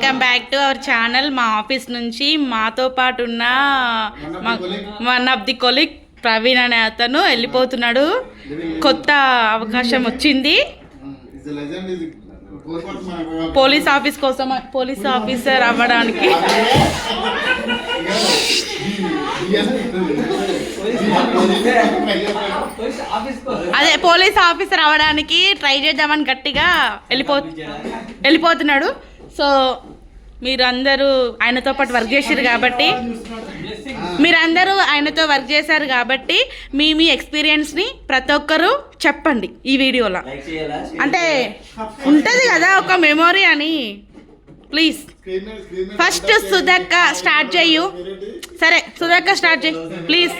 Welcome back to our channel. మా office నుంచి మాతో పాటు ఉన్న one of the colleague Praveen అనే అతను వెళ్ళిపోతున్నాడు. కొత్త అవకాశం వచ్చింది పోలీస్ ఆఫీస్ కోసం, పోలీస్ ఆఫీసర్ అవ్వడానికి. అదే పోలీస్ ఆఫీసర్ అవ్వడానికి ట్రై చేద్దామని గట్టిగా వెళ్ళిపోతున్నాడు. సో మీరు అందరూ ఆయనతో పాటు వర్క్ చేశారు కాబట్టి, మీ ఎక్స్పీరియన్స్ని ప్రతి ఒక్కరూ చెప్పండి ఈ వీడియోలో. అంటే ఉంటుంది కదా ఒక మెమొరీ అని. ప్లీజ్ ఫస్ట్ సుధక్క స్టార్ట్ చెయ్యు. సరే సుధక్క స్టార్ట్ చెయ్యి ప్లీజ్.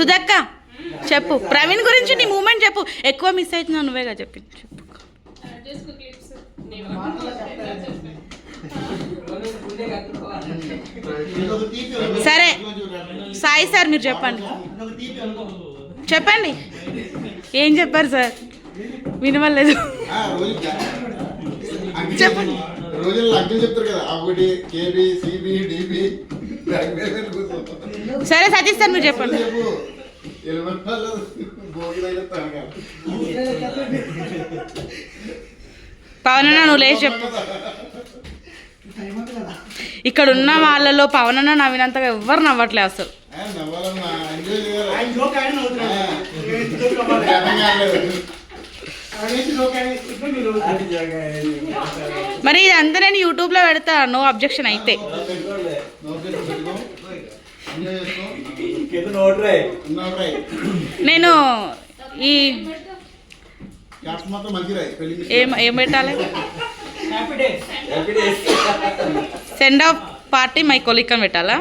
సుధక్క చెప్పు, ప్రవీణ్ గురించి నీ మూమెంట్ చెప్పు. ఎక్కువ మిస్ అవుతున్నావు నువ్వేగా చెప్పు. సరే సాయి సార్ మీరు చెప్పండి. ఏం చెప్పారు సార్? వినవలేదు. చెప్పండి. సరే సతీష్ సార్ మీరు చెప్పండి. పవనన్న నువ్వు లేచి చెప్పు. ఇక్కడ ఉన్న వాళ్ళలో పవనన్న నవ్వినంతగా ఎవ్వరు నవ్వట్లే అసలు. మరి ఇదంతా నేను యూట్యూబ్లో పెడతా, నో అబ్జెక్షన్ అయితే. నేను ఈ ఏం పెట్టాలి? Send off party my colleague అని పెట్టాలా?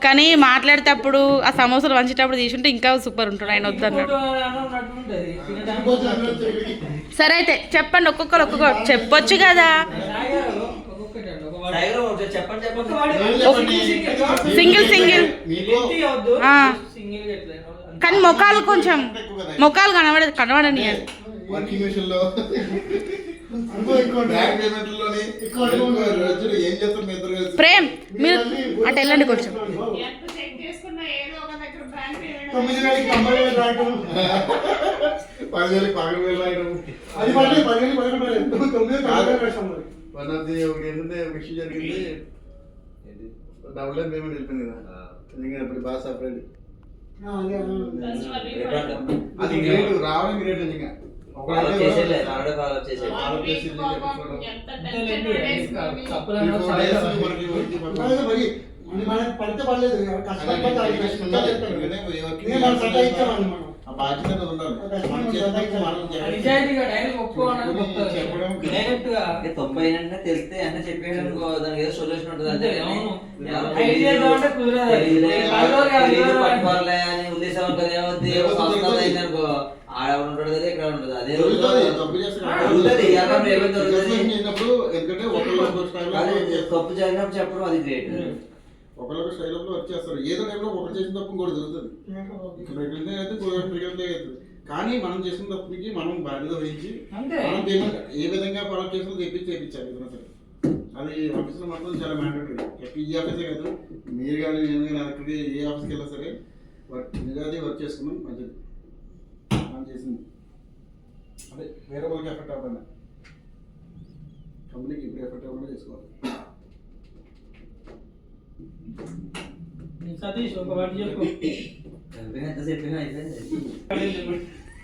కానీ మాట్లాడేటప్పుడు ఆ సమోసాలు వంచేటప్పుడు తీసుంటే ఇంకా సూపర్ ఉంటుంది. ఆయన వద్దన్నాడు. సరే అయితే చెప్పండి, ఒక్కొక్కరు చెప్పొచ్చు కదా. సింగిల్ కానీ మొఖాలు కనబడని. ప్రేమ్ మీరు అటు వెళ్ళండి కొంచెం. విషయం జరిగింది. డబుల్ పేమెంట్ వెళ్ళిపోయింది కదా, ఇప్పుడు బాగా సపరేట్. అది గ్రేట్, రావడం గ్రేట్. నిజంగా పడితే పడలేదు, బాధ్యత ఉండాలి. 90 తెలిస్తే అన్న చెప్పేయడం దానికి ఏదో సొల్యూషన్ ఉంటుంది. అంటే పట్టుకోవాలి అని ఉద్దేశం అనుకో, ఆడ ఉంటుంది కదా, ఇక్కడ ఉంటుంది. అదే తప్పు జరిగినప్పుడు చెప్పడం అది గ్రేట్. ఒకళ్ళొక స్టైల్ వర్క్ చేస్తారు. ఏదో టైంలో ఒకటి చేసిన తప్పు ఇంకోటి జరుగుతుంది. కానీ మనం చేసిన తప్పుకి మనం బాధ్యత వహించి మనం ఏ విధంగా ఫాలో చేసినా చేయించాలి. సరే అది ఆఫీస్లో మాత్రం చాలా మ్యాండేటరీ. ఈ ఆఫీసే కాదు, మీరు కానీ నేను కానీ అక్కడికి ఏ ఆఫీస్కి వెళ్ళా సరే నిజాది వర్క్ చేసుకున్నాం మంచిది. మనం చేసింది అదే వేరే వాళ్ళకి ఎఫెక్ట్ అవ్వకుండా, కంపెనీకి ఇప్పుడు ఎఫెక్ట్ అవ్వకుండా చేసుకోవాలి.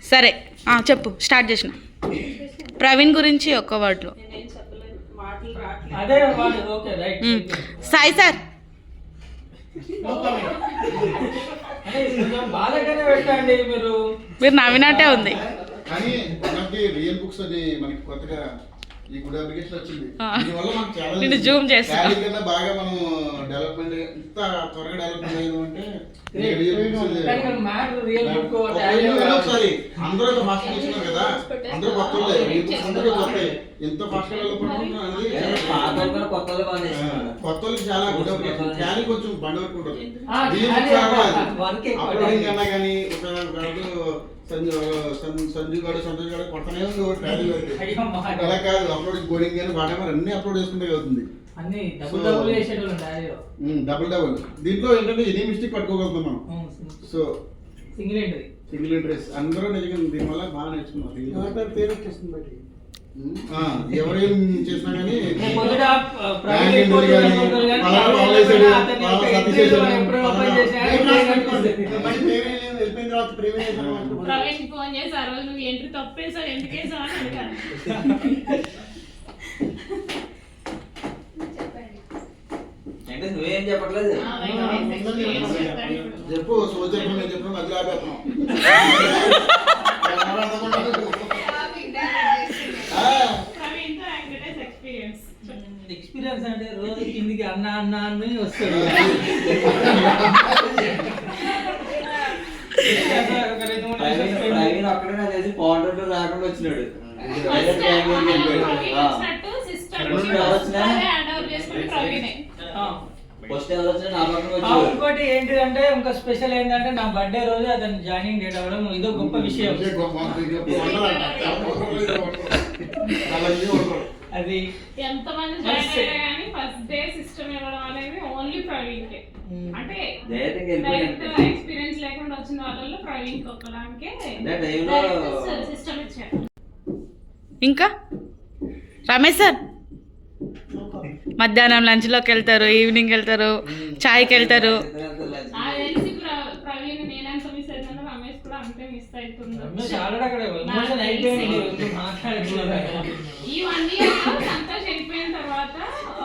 సరే చెప్పు, స్టార్ట్ చేసిన. ప్రవీణ్ గురించి ఒక్క వర్డ్లో. సాయి సార్ మీరు నవ్వినట్టే ఉంది. కానీ రియల్ బుక్స్ అది మనకి కొత్తగా ఈ గుడ్ అప్లికేషన్ వచ్చింది. దీనివల్ల మనం చాలా జూమ్ చేస్తాం కన్నా బాగా మనం డెవలప్మెంట్ ఇంత త్వరగా డెవలప్మెంట్ అయ్యింది అంటే ఒకసారి అందరూ ఫాస్ట్ చేస్తున్నారు కదా, అందరూ కొత్త అందరూ కొత్త ఎంత ఫాస్ట్ గా కొత్త చాలా గుడ్ అప్లికేషన్. కానీ కొంచెం బండ వరకు ఉంటుంది. అప్లోడింగ్ అన్నా కానీ ఒక సంజు గారు కొట్టనే ఉంది ఒకటి ట్రాలీ వరకు. అలా కాదు అప్లోడ్ గోడింగ్ అని వాడే మరి అన్ని అప్లోడ్ చేసుకుంటే అవుతుంది. డబుల్ దీంట్లో ఏంటంటే ఎనీ మిస్టేక్ పట్టుకోగలుగుతాం మనం. సో సింగిల్ ఇంట్రెస్ట్ అందరూ నిజంగా దీనివల్ల బాగా నేర్చుకున్నారు. పేరు వచ్చేస్తుంది బయట ఎవరేం చేసినా కానీ ప్రవీణ్ ఫోన్ చేసి ఆ రోజు నువ్వు ఎంట్రీ తప్పేసావు ఎందుకేసావు అని అడిగాను. అంటే నువ్వేం చెప్పట్లేదు. చెప్పు సోచర్ చెప్పిన మధ్యలో ఆపేస్తున్నాం. ఎక్స్పీరియన్స్ అంటే రోజు కిందికి అన్న అన్న అని వస్తాడు. ప్రవీణ్ అక్కడే నాకు తెలిసి పౌండర్ రాకుండా వచ్చినాడు. ఫస్ట్ ఎవరు వచ్చినా నా పక్కన వచ్చాడు. ఇంకోటి ఏంటిదంటే ఇంకా స్పెషల్ ఏంటంటే నా బర్త్డే రోజు అతను జాయినింగ్ డేట్ అవ్వడం ఇదో గొప్ప విషయం. అది ఎంతమంది జాయిన్ అయ్యారు కానీ ఫస్ట్ డే సిస్టమ్ ఇవ్వడం అనేది ఓన్లీ ప్రవీణ్ కే. అంటే డైరెక్ట్ ఎక్స్పీరియన్స్ లేకుండా వచ్చిన వాళ్ళలో ప్రవీణ్ కి ఒక్కడానికే సిస్టమ్ ఇచ్చారు. ఇంకా రమేష్ సార్ మధ్యాహ్నం లంచ్లోకి వెళ్తారు, ఈవినింగ్ వెళ్తారు, చాయ్కి వెళ్తారు. ప్రవీణ్ నేనంత మిస్ అవుతున్నా, రమేష్ కూడా అంతే మిస్ అవుతుంది. ఈ 1 year సంతోష్ వెళ్ళిపోయిన తర్వాత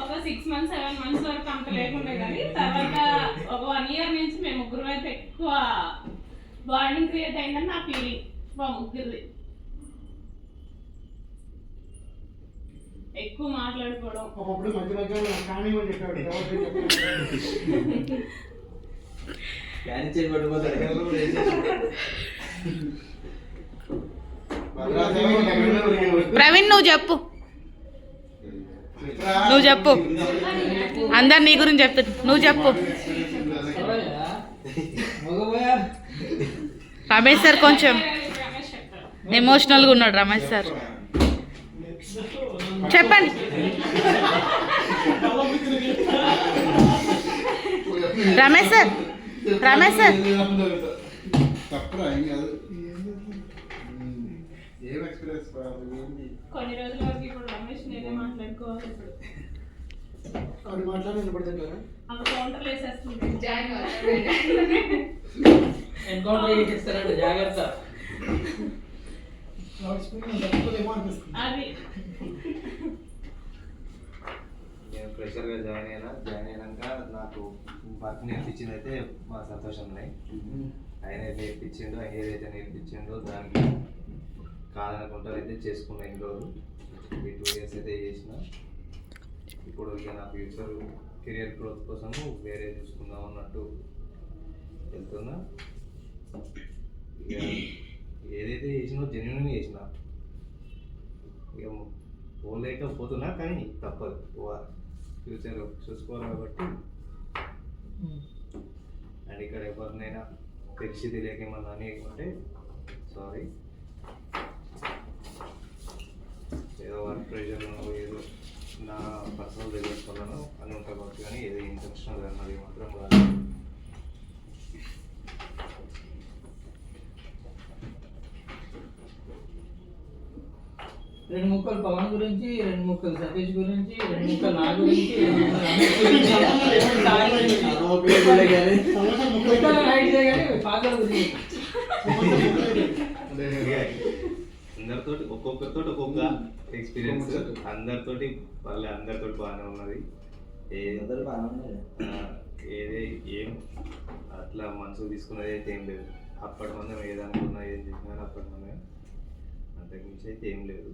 ఒక 6 months 7 months వరకు అంత లేకుండా కానీ తర్వాత ఒక 1 year నుంచి మేము ముగ్గురు అయితే ఎక్కువ బాండింగ్ క్రియేట్ అయిందని నా ఫీలింగ్. మా ముగ్గురిది ఎక్కువ మాట్లాడుకోవడం. ఒకప్పుడు మధ్య మధ్యలో కానివ్వని చెప్పాడు. ప్రవీణ్ నువ్వు చెప్పు, నువ్వు చెప్పు, అందరు నీ గురించి చెప్తారు, నువ్వు చెప్పు. రమేష్ సార్ కొంచెం ఎమోషనల్గా ఉన్నాడు. రమేష్ సార్ చెప్పండి. రమేష్ సార్ కొన్ని రోజుల వరకు ఇప్పుడు రమేష్ నేనే మాట్లాడుకోవాలి. ఇప్పుడు కౌంటర్లు వేసేస్తుంది. ఎన్కౌంటర్ చేసేస్తారంటే జాగ్రత్త. అది నేను ఫ్రెషర్గా జాయిన్ అయినాక నాకు వర్క్ నేర్పించింది అయితే మా సంతోషంలో ఆయన నేర్పించిండు. ఆయన ఏదైతే నేర్పించిండో దానికి కాదనుకుంటా అయితే చేసుకున్నా. ఇన్ని రోజులు ఈ 2 years అయితే చేసిన. ఇప్పుడు ఇక నా ఫ్యూచర్ కెరియర్ గ్రోత్ కోసం వేరే చూసుకుందాం అన్నట్టు వెళ్తున్నా. ఇక ఏదైతే చేసినో జెన్యున్గా చేసిన. ఇక పోలేకపోతున్నా కానీ తప్పదు, పోవాలి, ఫ్యూచర్ చూసుకోవాలి కాబట్టి. అండ్ ఇక్కడ ఎవరినైనా తెలిసి తెలియకేమన్నా అనేకుంటే సారీ. ఏదో వర్క్ ప్రెషర్లో ఏదో నా పర్సనల్ తెలుసుకోవాలను అని ఉంటా కాబట్టి, కానీ ఏదో ఇంటెన్షనల్ అన్నది మాత్రం కాదు. రెండు ముక్కలు పవన్ గురించి, రెండు ముక్కలు సతీష్ గురించి, రెండు ముక్కలు నా గురించి, 2 రమేష్ గురించి, పాగల గురించి. అందరితోటి ఒక్కొక్కరితో ఒక్కొక్క ఎక్స్పీరియన్స్. అందరితోటి అందరితోటి బాగానే ఉన్నది. ఏది ఏం అట్లా మనసు తీసుకున్నది అయితే ఏం లేదు. అప్పటి మంది ఏదనుకున్నా ఏం చేసినా అప్పటి మంది, అంతకుమించి అయితే ఏం లేదు.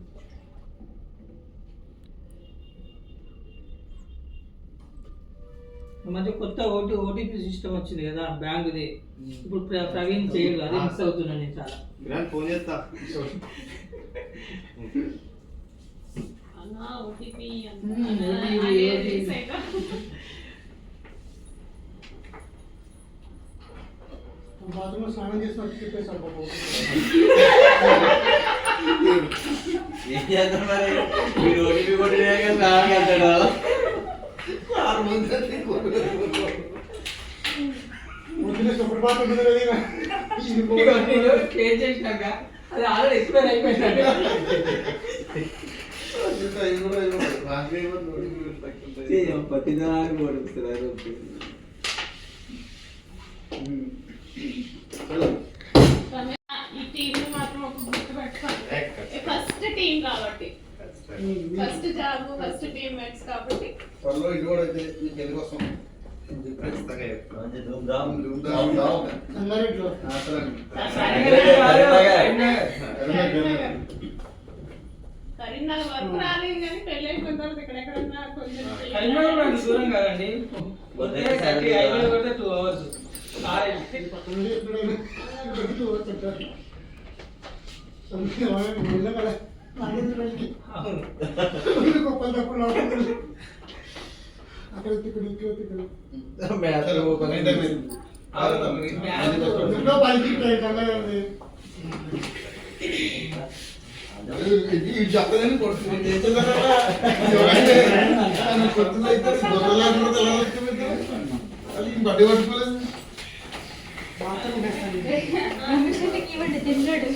మధ్య కొత్త ఓటీపీ సిస్టమ్ వచ్చింది కదా బ్యాంకుది. ఇప్పుడు ప్రవీణ్ చేయడు, అదే మిస్ అవుతున్నాను నేను చాలా. ఫోన్ చేస్తా. ఓటీపీ బాత్రూంలో స్నానం చేసినట్టు చెప్పేసాడు బాబు. ఏం చేద్దాం మరి మీరు ఓటీపీ కొట్టినా కానీ స్నానం చేస్తాడు 6 మంది ముందునే సూపర్ బాత్ ఉంటుంది కదా ఇక. ఇది ఇగో నేను క్లియర్ చేసినాక అది ఆల్రెడీ ఎక్స్పైర్ అయిపోయిందండి. ఇది కూడా బాగా నోటిఫికేషన్ తగ్గుతుంది. పట్టిదానికి ఓడిపిస్తారు ఈ టీం మాత్రం ఒక గుర్తు పెట్టుకోండి. ఫస్ట్ టీం కాబట్టి, first job, first team mates కాబట్టి త్వరలో ఇది కూడా అయితే ఈ పెళ్లి కోసం ఖచ్చితంగా చెప్తాను. మంచి ధూమ్ధామ్ సంగారెడ్డిలో కరీంనగర్ వరకు రాలేదు కానీ పెళ్ళి అయిపోయిన తర్వాత ఎక్కడెక్కడన్నా కొంచెం కరీంనగర్ నాకు దూరం కాదండి. 35 కొడితే 2 hours. కార్ అక్కడ తిక్కడు చెప్పదని బడ్డీ పట్టుకోలేదు. ఇవ్వండి తిన్నాడు